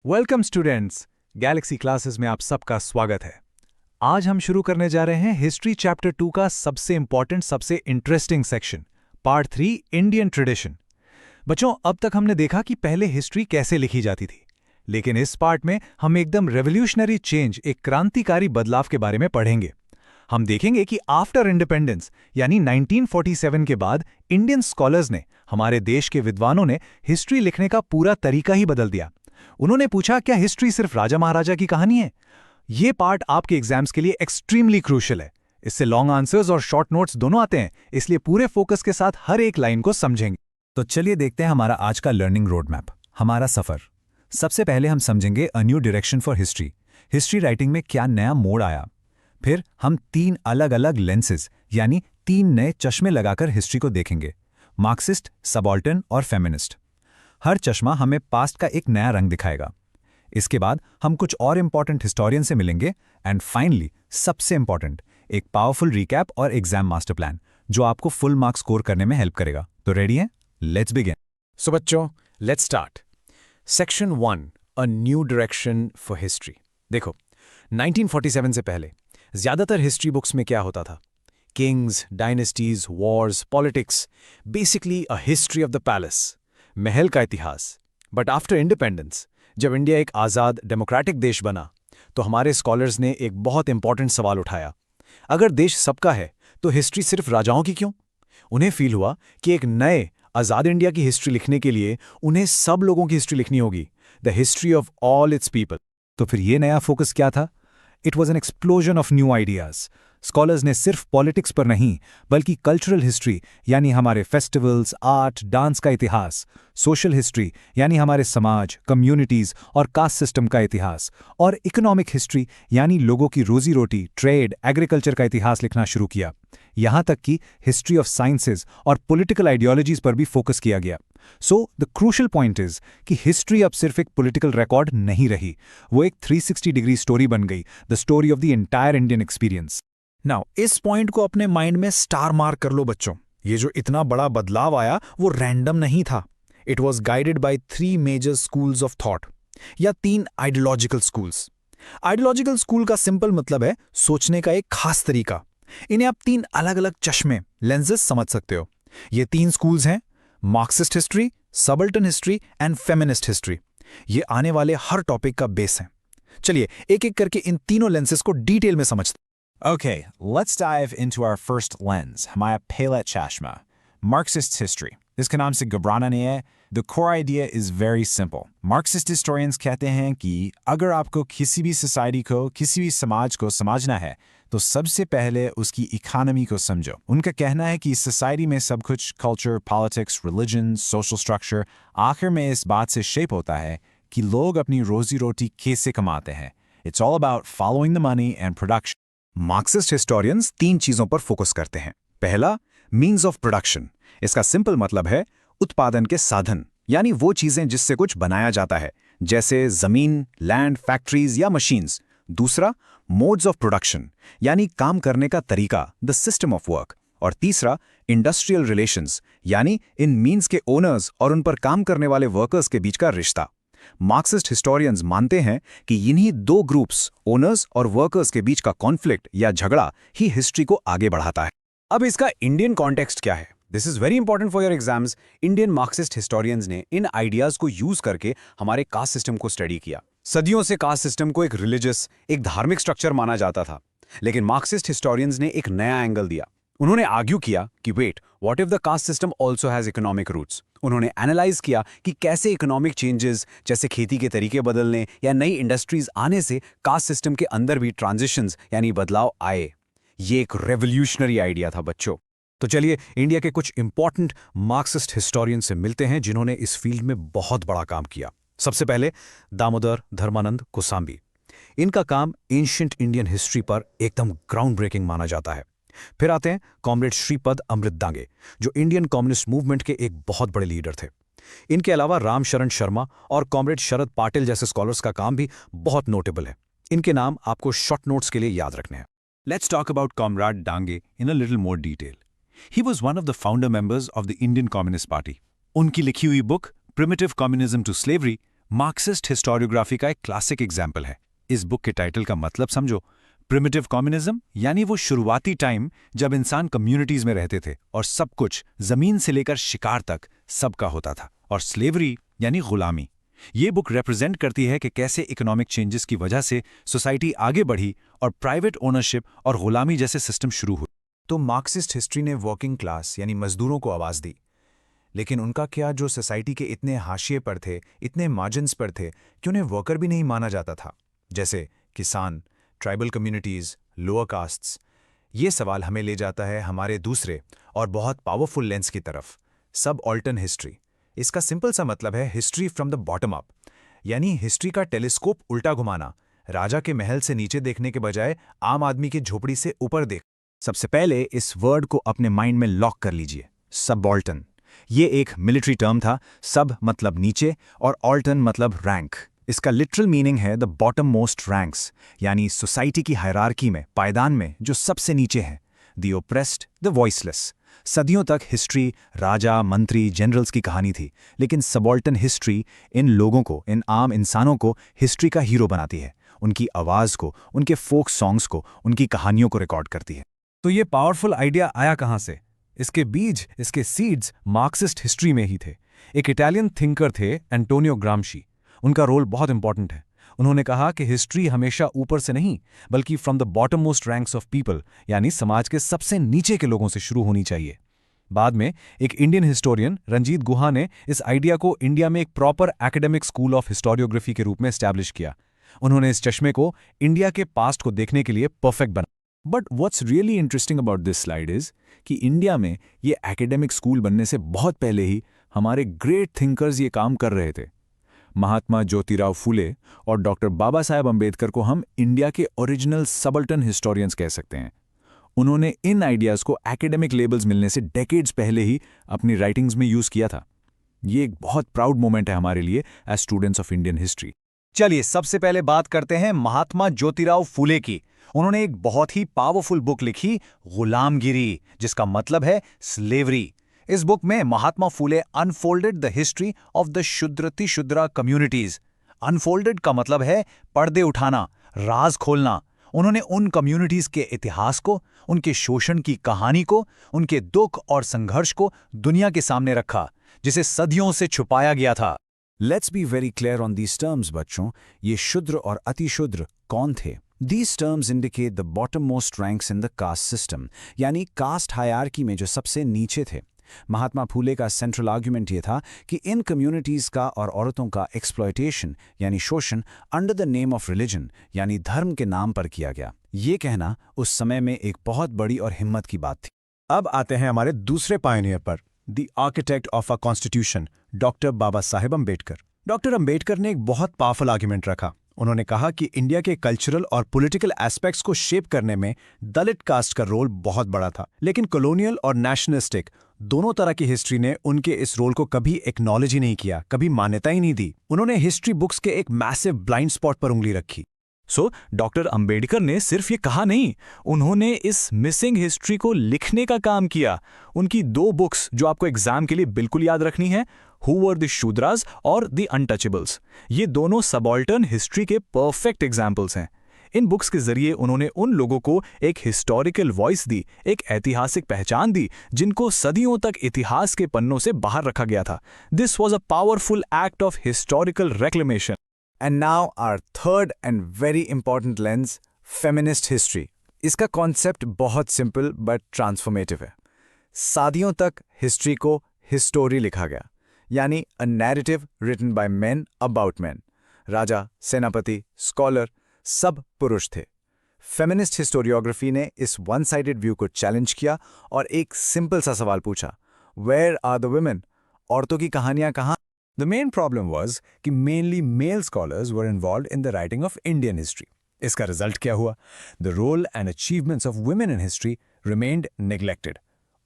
Welcome students, Galaxy classes में आप सबका स्वागत है। आज हम शुरू करने जा रहे हैं हिस्ट्री चैप्टर 2 का सबसे इंपॉर्टेंट, सबसे interesting section, part 3 Indian tradition. बच्चों, अब तक हमने देखा कि पहले हिस्ट्री कैसे लिखी जाती थी, लेकिन इस पार्ट में हम एकदम रेवोल्यूशनरी चेंज, एक क्रांतिकारी बदलाव के बारे में पढ़ेंगे। हम देखेंगे कि आफ्टर इंडिपेंडेंस यानी 1947 के बाद इंडियन स्कॉलर्स ने, हमारे देश के विद्वानों ने हिस्ट्री लिखने का पूरा तरीका ही बदल दिया। उन्होंने पूछा, क्या हिस्ट्री सिर्फ राजा महाराजा की कहानी है? ये पार्ट आपके एग्जाम्स के लिए एक्सट्रीमली क्रूशियल है। इससे लॉन्ग आंसर्स और शॉर्ट नोट्स दोनों आते हैं, इसलिए पूरे फोकस के साथ हर एक लाइन को समझेंगे। तो चलिए देखते हैं हमारा आज का लर्निंग रोड मैप, हमारा सफर। सबसे पहले हम समझेंगे अ new direction for history. History writing में क्या नया मोड़ आया। फिर हम 3 अलग अलग लेंसेज यानी 3 नए चश्मे लगाकर हिस्ट्री को देखेंगे, मार्क्सिस्ट, सबाल्टर्न और फेमिनिस्ट। हर चश्मा हमें पास्ट का एक नया रंग दिखाएगा। इसके बाद हम कुछ और इंपॉर्टेंट हिस्टोरियन से मिलेंगे एंड फाइनली सबसे इंपॉर्टेंट, एक पावरफुल रिकैप और एग्जाम मास्टर प्लान जो आपको फुल मार्क्स स्कोर करने में हेल्प करेगा। तो रेडी हैं? Let's begin. सो बच्चों, let's start. Section 1, a new direction for history. देखो, 1947 से पहले ज्यादातर हिस्ट्री बुक्स में क्या होता था? Kings, dynasties, Wars, politics, basically a history of the palace, महल का इतिहास। बट आफ्टर इंडिपेंडेंस, जब इंडिया एक आज़ाद डेमोक्रेटिक देश बना, तो हमारे स्कॉलर्स ने एक बहुत इंपॉर्टेंट सवाल उठाया। अगर देश सबका है तो हिस्ट्री सिर्फ राजाओं की क्यों? उन्हें फील हुआ कि एक नए आज़ाद इंडिया की हिस्ट्री लिखने के लिए उन्हें सब लोगों की हिस्ट्री लिखनी होगी, the history of all it's people. तो फिर ये नया फोकस क्या था? It was an explosion of new ideas. Scholars ने सिर्फ पॉलिटिक्स पर नहीं, बल्कि कल्चरल हिस्ट्री यानी हमारे फेस्टिवल्स, आर्ट, डांस का इतिहास, सोशल हिस्ट्री यानी हमारे समाज, कम्युनिटीज और कास्ट सिस्टम का इतिहास, और इकोनॉमिक हिस्ट्री यानी लोगों की रोजी रोटी, ट्रेड, एग्रीकल्चर का इतिहास लिखना शुरू किया। यहाँ तक कि हिस्ट्री ऑफ साइंसेज और पॉलिटिकल आइडियोलॉजीज पर भी फोकस किया गया। So the crucial point is कि हिस्ट्री अब सिर्फ एक पॉलिटिकल रिकॉर्ड नहीं रही, वो एक 360 डिग्री स्टोरी बन गई, the story of the entire Indian experience. Now इस पॉइंट को अपने माइंड में स्टार मार्क कर लो बच्चों। ये जो इतना बड़ा बदलाव आया वो रैंडम नहीं था। It was guided by 3 major schools of thought, या 3 आइडियोलॉजिकल स्कूल्स। आइडियोलॉजिकल स्कूल का सिंपल मतलब है सोचने का एक खास तरीका। इन्हें आप 3 अलग अलग चश्मे, लेंसेज समझ सकते हो। ये 3 स्कूल्स हैं, Marxist history, subaltern history and feminist history. ये आने वाले हर टॉपिक का बेस है। चलिए एक एक करके इन तीनों लेंसेज को डिटेल में समझते। Okay, let's dive into our first lens, हमारा पहला चश्मा, Marxist history. इसका नाम से घबराना नहीं है। The core idea is very simple. Marxist historians कहते हैं कि अगर आपको किसी भी सोसाइटी को, किसी भी समाज को समझना है, तो सबसे पहले उसकी इकोनॉमी को समझो। उनका कहना है कि सोसाइटी में सब कुछ, culture, politics, religion, social structure, आखिर में इस बात से शेप होता है कि लोग अपनी रोजी रोटी कैसे कमाते हैं। It's all about following the money and production. Marxist historians 3 चीजों पर फोकस करते हैं। पहला, मीन्स ऑफ प्रोडक्शन। इसका सिंपल मतलब है उत्पादन के साधन, यानी वो चीजें जिससे कुछ बनाया जाता है, जैसे जमीन, लैंड, फैक्ट्रीज या मशीन्स। दूसरा, मोड्स ऑफ प्रोडक्शन, यानी काम करने का तरीका, द सिस्टम ऑफ वर्क। और तीसरा, इंडस्ट्रियल रिलेशंस, यानी इन मीन्स के ओनर्स और उन पर काम करने वाले वर्कर्स के बीच का रिश्ता। मार्क्सिस्ट हिस्टोरियंस मानते हैं कि इन्हीं 2 ग्रुप्स, ओनर्स और वर्कर्स के बीच का कॉन्फ्लिक्ट या झगड़ा ही हिस्ट्री को आगे बढ़ाता है। अब इसका इंडियन कॉन्टेक्स्ट क्या है? This is very important for your exams. Indian Marxist historians ने इन आइडियाज को यूज करके हमारे कास्ट सिस्टम को स्टडी किया। सदियों से कास्ट सिस्टम को एक रिलीजियस, एक धार्मिक स्ट्रक्चर माना जाता था, लेकिन मार्क्सिस्ट हिस्टोरियंस ने एक नया एंगल दिया। उन्होंने आर्ग्यू किया कि wait, what if the caste system also has economic roots. उन्होंने एनालाइज किया कि कैसे इकोनॉमिक चेंजेस, जैसे खेती के तरीके बदलने या नई इंडस्ट्रीज आने से कास्ट सिस्टम के अंदर भी ट्रांजिशंस यानी बदलाव आए। ये एक रेवोल्यूशनरी आइडिया था बच्चों। तो चलिए इंडिया के कुछ इंपॉर्टेंट मार्क्सिस्ट हिस्टोरियन से मिलते हैं जिन्होंने इस फील्ड में बहुत बड़ा काम किया। सबसे पहले दामोदर धर्मानंद कोसांबी। इनका काम एंशिएंट इंडियन हिस्ट्री पर एकदम ग्राउंड ब्रेकिंग माना जाता है। फिर आते हैं कॉमरेड श्रीपद अमृत दांगे, जो इंडियन कम्युनिस्ट मूवमेंट के एक बहुत बड़े लीडर थे। इनके अलावा रामशरण शर्मा और कॉमरेड शरद पाटिल जैसे स्कॉलर्स का काम भी बहुत नोटेबल है। इनके नाम आपको शॉर्ट नोट्स के लिए याद रखने हैं। Let's talk about Comrade Dange in a little more detail. He was one of the founder members of the Indian Communist Party. उनकी लिखी हुई book Primitive Communism to Slavery Marxist historiography का एक क्लासिक एग्जाम्पल है। इस book के title का मतलब समझो। प्रिमिटिव कम्युनिज्म यानी वो शुरुआती टाइम जब इंसान कम्युनिटीज में रहते थे और सब कुछ जमीन से लेकर शिकार तक सबका होता था, और स्लेवरी यानी गुलामी। ये बुक रिप्रेजेंट करती है कि कैसे इकोनॉमिक चेंजेस की वजह से सोसाइटी आगे बढ़ी और प्राइवेट ओनरशिप और गुलामी जैसे सिस्टम शुरू हुए। तो मार्क्सिस्ट हिस्ट्री ने वर्किंग क्लास यानी मजदूरों को आवाज दी, लेकिन उनका क्या, जो सोसाइटी के इतने हाशिए पर थे, इतने मार्जिन्स पर थे कि उन्हें वर्कर भी नहीं माना जाता था, जैसे किसान, ट्राइबल कम्युनिटीज, लोअर कास्ट्स। ये सवाल हमें ले जाता है हमारे दूसरे और बहुत पावरफुल लेंस की तरफ, सबऑल्टर्न हिस्ट्री। इसका सिंपल सा मतलब है history from the bottom up, यानी हिस्ट्री का टेलीस्कोप उल्टा घुमाना, राजा के महल से नीचे देखने के बजाय आम आदमी की झोपड़ी से ऊपर देख। सबसे पहले इस वर्ड को अपने माइंड में लॉक कर लीजिए, सबऑल्टर्न। ये एक मिलिट्री टर्म था। सब मतलब नीचे और ऑल्टर्न मतलब रैंक। इसका लिटरल मीनिंग है द बॉटम मोस्ट रैंक्स, यानी सोसाइटी की हायरार्की में, पायदान में जो सबसे नीचे हैं, द ओप्रेस्ड, द वॉइसलेस। सदियों तक हिस्ट्री राजा, मंत्री, जनरल्स की कहानी थी, लेकिन सबऑल्टर्न हिस्ट्री इन लोगों को, इन आम इंसानों को हिस्ट्री का हीरो बनाती है, उनकी आवाज़ को, उनके फोक सॉन्ग्स को, उनकी कहानियों को रिकॉर्ड करती है। तो ये पावरफुल आइडिया आया कहाँ से? इसके बीज, इसके सीड्स मार्क्सिस्ट हिस्ट्री में ही थे। एक इटालियन थिंकर थे एंटोनियो ग्रामशी। उनका रोल बहुत इंपॉर्टेंट है। उन्होंने कहा कि हिस्ट्री हमेशा ऊपर से नहीं, बल्कि from the bottom most ranks of people, यानी समाज के सबसे नीचे के लोगों से शुरू होनी चाहिए। बाद में एक इंडियन हिस्टोरियन रंजीत गुहा ने इस आइडिया को इंडिया में एक proper academic school of historiography के रूप में एस्टैब्लिश किया। उन्होंने इस चश्मे को इंडिया के पास्ट को देखने के लिए परफेक्ट बना। But what's really interesting about this slide is कि इंडिया में ये एकेडमिक स्कूल बनने से बहुत पहले ही हमारे ग्रेट थिंकर्स ये काम कर रहे थे। महात्मा ज्योतिराव फूले और डॉक्टर बाबा साहेब अंबेडकर को हम इंडिया के ओरिजिनल सबल्टन हिस्टोरियंस कह सकते हैं। उन्होंने इन आइडियाज़ को एकेडमिक लेबल्स मिलने से डेकेड्स पहले ही अपनी राइटिंग्स में यूज़ किया था। ये एक बहुत प्राउड मोमेंट है हमारे लिए as students of Indian history. चलिए सबसे पहले बात करते हैं महात्मा ज्योतिराव फूले की। उन्होंने एक बहुत ही पावरफुल बुक लिखी, गुलामगिरी, जिसका मतलब है स्लेवरी। इस बुक में Mahatma Phule unfolded the history of the Shudratishudra communities. Unfolded का मतलब है पर्दे उठाना, राज खोलना। उन्होंने उन कम्युनिटीज के इतिहास को, उनके शोषण की कहानी को, उनके दुख और संघर्ष को दुनिया के सामने रखा, जिसे सदियों से छुपाया गया था। Let's be very clear on these terms बच्चों। ये शूद्र और अतिशूद्र कौन थे? These terms indicate the bottommost ranks in the caste system, यानी कास्ट हायरार्की में जो सबसे नीचे थे। महात्मा फूले का सेंट्रल आर्ग्यूमेंट ये था कि इन कम्युनिटीज का और औरतों का एक्सप्लॉयटेशन यानी शोषण under the name of religion यानी धर्म के नाम पर किया गया। ये कहना उस समय में एक बहुत बड़ी और हिम्मत की बात थी। अब आते हैं हमारे दूसरे पायनियर पर, the architect of a constitution, doctor Baba Saheb Ambedkar. Doctor Ambedkar ने एक बहुत पावरफुल आर्ग्यूमेंट रखा। उन्होंने कहा कि इंडिया के कल्चरल और पॉलिटिकल एस्पेक्ट्स को शेप करने में दलित कास्ट का रोल बहुत बड़ा था, लेकिन कॉलोनियल और नेशनलिस्टिक दोनों तरह की हिस्ट्री ने उनके इस रोल को कभी एक्नॉलेज ही नहीं किया, कभी मान्यता ही नहीं दी। उन्होंने हिस्ट्री बुक्स के एक मैसिव ब्लाइंड स्पॉट पर उंगली रखी। सो डॉक्टर अंबेडकर ने सिर्फ ये कहा नहीं, उन्होंने इस मिसिंग हिस्ट्री को लिखने का काम किया। उनकी 2 बुक्स जो आपको एग्जाम के लिए बिल्कुल याद रखनी है, हु वर द शूद्रास और द अनटचेबल्स, ये दोनों सबऑल्टर्न हिस्ट्री के परफेक्ट एग्जाम्पल्स हैं। इन बुक्स के जरिए उन्होंने उन लोगों को एक हिस्टोरिकल वॉइस दी, एक ऐतिहासिक पहचान दी, जिनको सदियों तक इतिहास के पन्नों से बाहर रखा गया था। This was a powerful act of historical reclamation. And now our third and very important lens, feminist history. इसका कॉन्सेप्ट बहुत सिंपल बट ट्रांसफॉर्मेटिव है। सदियों तक हिस्ट्री को हिस्टोरी लिखा गया, यानी a narrative written by men about men. राजा, सेनापति, स्कॉलर सब पुरुष थे। फेमिनिस्ट हिस्टोरियोग्राफी ने इस वन साइडेड व्यू को चैलेंज किया और एक सिंपल सा सवाल पूछा, वेयर आर द वुमेन? औरतों की कहानियां कहाँ? The main problem was कि mainly male scholars were involved in the writing of Indian history. इसका रिजल्ट क्या हुआ? The role and achievements of women in history remained neglected.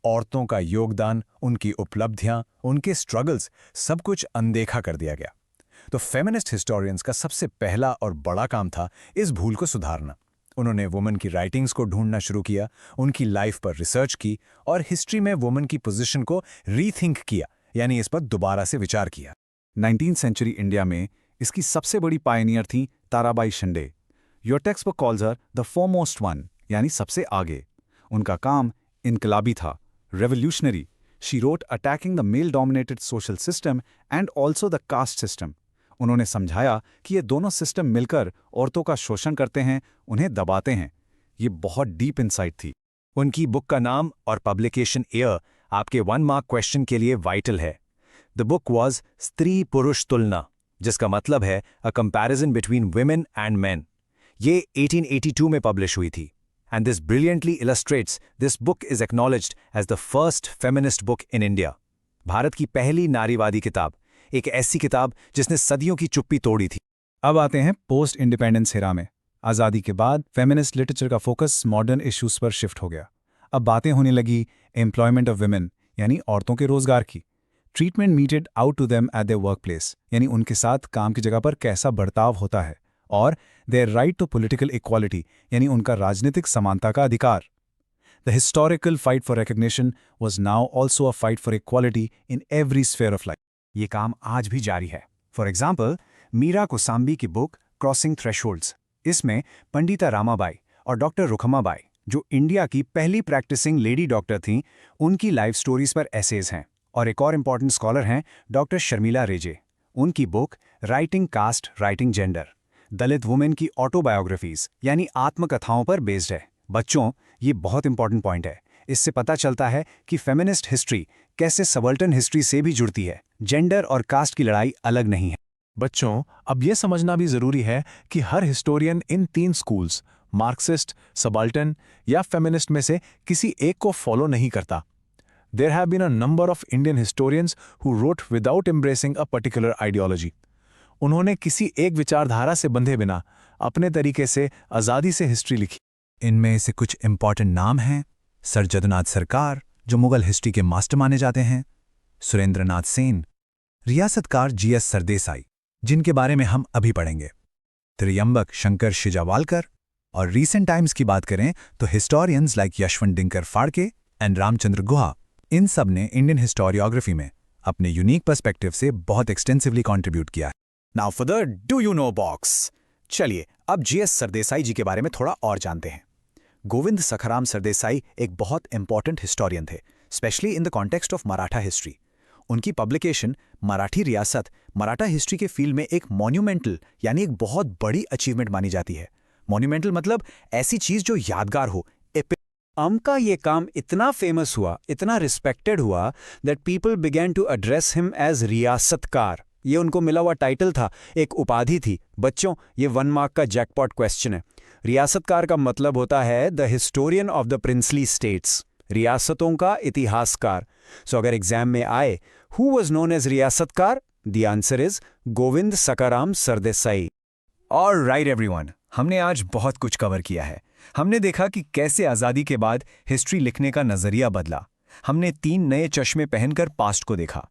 औरतों का योगदान, उनकी उपलब्धियां, उनके स्ट्रगल्स, सब कुछ अनदेखा कर दिया गया। तो फेमिनिस्ट हिस्टोरियंस का सबसे पहला और बड़ा काम था इस भूल को सुधारना। उन्होंने वुमेन की राइटिंग्स को ढूंढना शुरू किया, उनकी लाइफ पर रिसर्च की और हिस्ट्री में वुमेन की पोजीशन को रीथिंक किया, यानी इस पर दोबारा से विचार किया। 19th सेंचुरी इंडिया में इसकी सबसे बड़ी पायनियर थी Tarabai Shinde. Your text book calls her the foremost one, यानी सबसे आगे। उनका काम इनकलाबी था, revolutionary. She wrote attacking the male dominated social system and also the caste system. उन्होंने समझाया कि ये दोनों सिस्टम मिलकर औरतों का शोषण करते हैं, उन्हें दबाते हैं। ये बहुत डीप इंसाइट थी। उनकी बुक का नाम और पब्लिकेशन ईयर आपके 1 मार्क क्वेश्चन के लिए वाइटल है। द बुक वॉज स्त्री पुरुष तुलना, जिसका मतलब है a comparison between women and man. ये 1882 में पब्लिश हुई थी। And this brilliantly illustrates this book is acknowledged as the first feminist book in India. Bharat की पहली नारीवादी किताब, एक ऐसी किताब जिसने सदियों की चुप्पी तोड़ी थी। अब आते हैं पोस्ट इंडिपेंडेंस एरा में। आज़ादी के बाद फेमिनिस्ट लिटरेचर का फोकस मॉडर्न इश्यूज पर शिफ्ट हो गया। अब बातें होने लगी एम्प्लॉयमेंट ऑफ वुमेन, यानी औरतों के रोजगार की। Treatment meted out to them at their workplace, यानी उनके साथ काम की जगह पर कैसा बर्ताव होता है। और their right to political equality, यानी उनका राजनीतिक समानता का अधिकार। The historical fight for recognition was now also a fight for equality in every sphere of life. ये काम आज भी जारी है। फॉर एग्जाम्पल, मीरा कोसाम्बी की बुक क्रॉसिंग थ्रेशोल्ड्स, इसमें पंडिता रामाबाई और डॉक्टर रुखमाबाई, जो इंडिया की पहली प्रैक्टिसिंग लेडी डॉक्टर थीं, उनकी लाइफ स्टोरीज पर एसेज हैं। और एक और इम्पॉर्टेंट स्कॉलर हैं डॉक्टर शर्मिला रेजे। उनकी book writing caste writing gender, Dalit women की ऑटोबायोग्राफीज यानी आत्मकथाओं पर बेस्ड है। बच्चों, ये बहुत इंपॉर्टेंट पॉइंट है। इससे पता चलता है कि फेमिनिस्ट हिस्ट्री कैसे सबल्टन हिस्ट्री से भी जुड़ती है। जेंडर और कास्ट की लड़ाई अलग नहीं है। बच्चों, अब यह समझना भी जरूरी है कि हर हिस्टोरियन इन 3 स्कूल्स, मार्क्सिस्ट, सबल्टन या फेमिनिस्ट में से किसी एक को फॉलो नहीं करता। There have been a number of Indian historians who wrote without embracing a particular ideology. उन्होंने किसी एक विचारधारा से बंधे बिना अपने तरीके से आज़ादी से हिस्ट्री लिखी। इनमें से कुछ इंपॉर्टेंट नाम हैं। सर जदुनाथ सरकार, जो मुगल हिस्ट्री के मास्टर माने जाते हैं, सुरेंद्रनाथ सेन, रियासतकार जीएस सरदेसाई, जिनके बारे में हम अभी पढ़ेंगे, त्रियंबक शंकर शिजावालकर, और रीसेंट टाइम्स की बात करें तो historians like Yashwant Dinkar Phadke and Ramachandra Guha. इन सब ने इंडियन हिस्टोरियोग्राफी में अपने यूनिक पर्सपेक्टिव से बहुत एक्सटेंसिवली कंट्रीब्यूट किया है। Now for the do you know box. चलिए अब जीएस सरदेसाई जी के बारे में थोड़ा और जानते हैं। गोविंद सखाराम सरदेसाई एक बहुत इंपॉर्टेंट हिस्टोरियन थे, specially in the context of Maratha history. उनकी पब्लिकेशन मराठी रियासत मराठा हिस्ट्री के फील्ड में एक मॉन्यूमेंटल यानी एक बहुत बड़ी अचीवमेंट मानी जाती है। मॉन्यूमेंटल मतलब ऐसी चीज जो यादगार हो। उनका ये काम इतना फेमस हुआ, इतना रिस्पेक्टेड हुआ that people began to address him as Riyasatkar. ये उनको मिला हुआ टाइटल था, एक उपाधि थी। बच्चों, ये 1 मार्क का जैकपॉट क्वेश्चन है। रियासतकार का मतलब होता है the historian of the princely states, रियासतों का इतिहासकार। सो अगर एग्जाम में आए हु वॉज नोन एज रियासतकार, the answer is Govind Sakharam Sardesai. और राइट एवरीवन, हमने आज बहुत कुछ कवर किया है। हमने देखा कि कैसे आज़ादी के बाद हिस्ट्री लिखने का नजरिया बदला। हमने 3 नए चश्मे पहनकर पास्ट को देखा।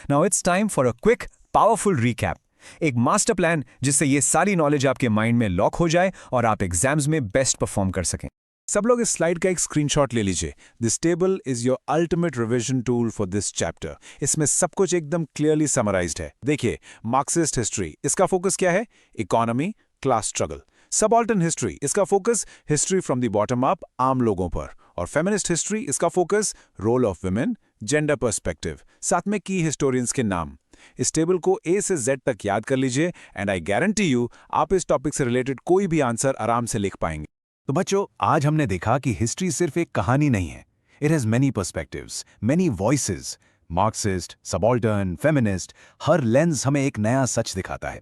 Now it's time for a quick powerful recap, एक मास्टर प्लान जिससे ये सारी नॉलेज आपके माइंड में लॉक हो जाए और आप एग्जाम्स में बेस्ट परफॉर्म कर सकें। सब लोग इस स्लाइड का एक स्क्रीनशॉट ले लीजिए। This table is your ultimate revision tool for this chapter. इसमें सब कुछ एकदम क्लियरली समराइज्ड है। देखिए, मार्क्सिस्ट हिस्ट्री, इसका फोकस क्या है? Economy, class struggle. Subaltern history, इसका focus history from the bottom up, आम लोगों पर। और फेमिनिस्ट हिस्ट्री, इसका focus role of women, gender perspective, साथ में की हिस्टोरियंस के नाम। इस टेबल को ए से जेड तक याद कर लीजिए एंड आई गारंटी यू आप इस टॉपिक से रिलेटेड कोई भी आंसर आराम से लिख पाएंगे। तो बच्चों, आज हमने देखा कि हिस्ट्री सिर्फ एक कहानी नहीं है। It has many perspectives, many voices. Marxist, subaltern, feminist, her lens हमें एक नया सच दिखाता है।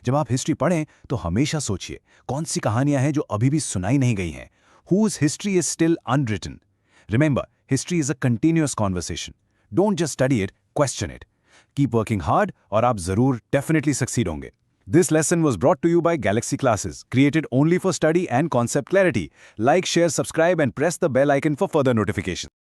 जब आप हिस्ट्री पढ़ें तो हमेशा सोचिए कौन सी कहानियां हैं जो अभी भी सुनाई नहीं गई हैं। Whose history is still unwritten? Remember, history is a continuous conversation. Don't just study it, question it. Keep working hard और आप जरूर definitely succeed होंगे। This lesson was brought to you by Galaxy Classes, created only for study and concept clarity. Like, share, subscribe and press the bell icon for further notifications.